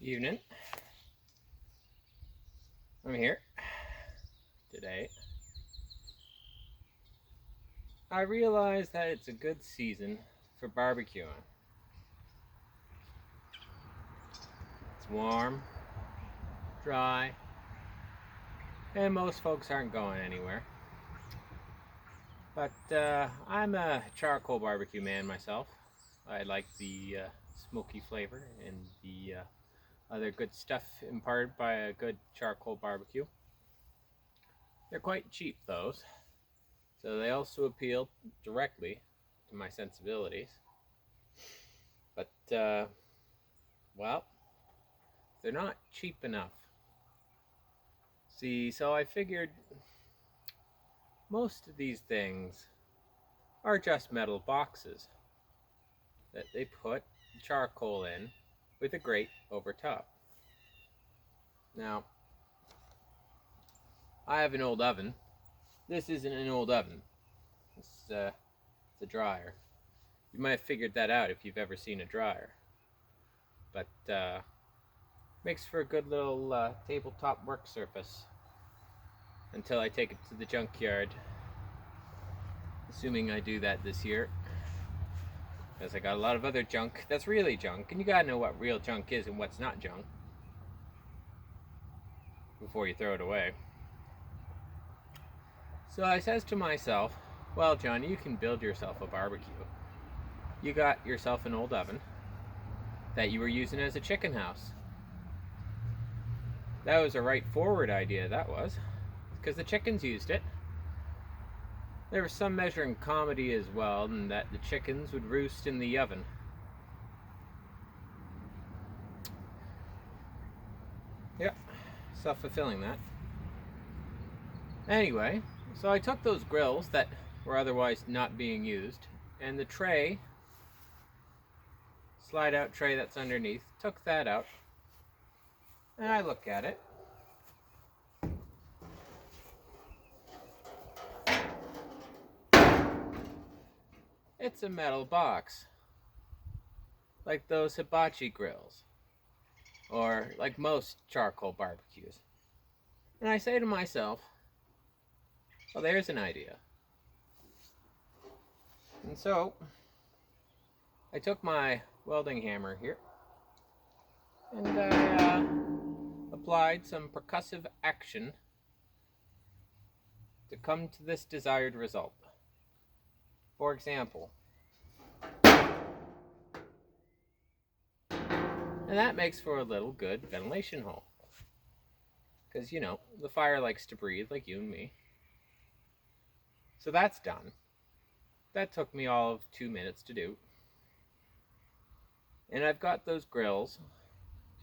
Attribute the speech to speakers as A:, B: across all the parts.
A: Evening. I'm here today. I realize that it's a good season for barbecuing. It's warm, dry, and most folks aren't going anywhere. But I'm a charcoal barbecue man myself. I like the smoky flavor and the other good stuff imparted by a good charcoal barbecue. They're quite cheap, those, so they also appeal directly to my sensibilities. But, well, they're not cheap enough. See, so I figured most of these things are just metal boxes that they put charcoal in with a grate over top. Now, I have an old oven. This isn't an old oven. It's a dryer. You might have figured that out if you've ever seen a dryer. But makes for a good little tabletop work surface until I take it to the junkyard. Assuming I do that this year. Because I got a lot of other junk that's really junk. And you gotta know what real junk is and what's not junk before you throw it away. So I says to myself, well, John, you can build yourself a barbecue. You got yourself an old oven that you were using as a chicken house. That was a right forward idea, that was, because the chickens used it. There was some measure in comedy as well, in that the chickens would roost in the oven. Yep, self-fulfilling that. Anyway, so I took those grills that were otherwise not being used, and the tray, slide out tray that's underneath, took that out, and I look at it. It's a metal box, like those hibachi grills, or like most charcoal barbecues. And I say to myself, well, there's an idea. And so, I took my welding hammer here, and I applied some percussive action to come to this desired result. For example, and that makes for a little good ventilation hole. Because, you know, the fire likes to breathe like you and me. So that's done. That took me all of 2 minutes to do. And I've got those grills.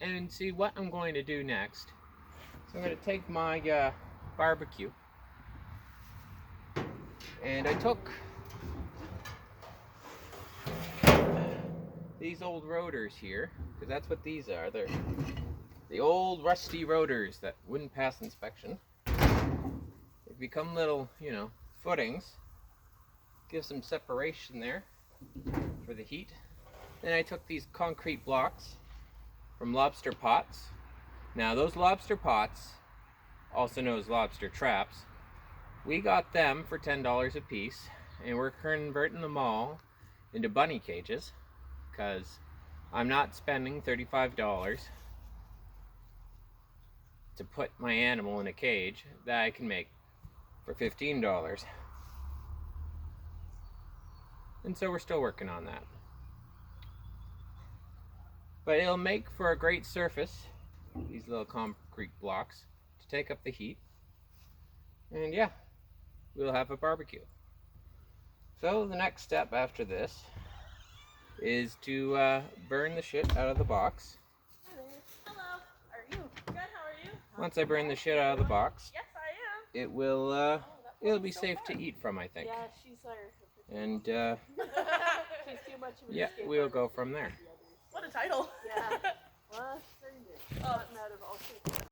A: And see what I'm going to do next. So I'm going to take my barbecue. And I took these old rotors here, because that's what these are. They're the old rusty rotors that wouldn't pass inspection. They become little, you know, footings. Give some separation there for the heat. Then I took these concrete blocks from lobster pots. Now those lobster pots, also known as lobster traps, we got them for $10 a piece, and we're converting them all into bunny cages, because I'm not spending $35 to put my animal in a cage that I can make for $15. And so we're still working on that. But it'll make for a great surface, these little concrete blocks, to take up the heat. And yeah, we'll have a barbecue. So the next step after this is to burn the shit out of the box.
B: Hi there. Hello. Are you? Good. How are you?
A: Once I burn the shit out of the box,
B: Yes, I am.
A: it will it'll be safe to eat from, I think.
B: Yeah, she's our.
A: And
B: she's too much of an
A: yeah,
B: escape
A: we'll
B: artist.
A: go from there.
B: What a title. Yeah. Well,
C: Oh,
B: out of all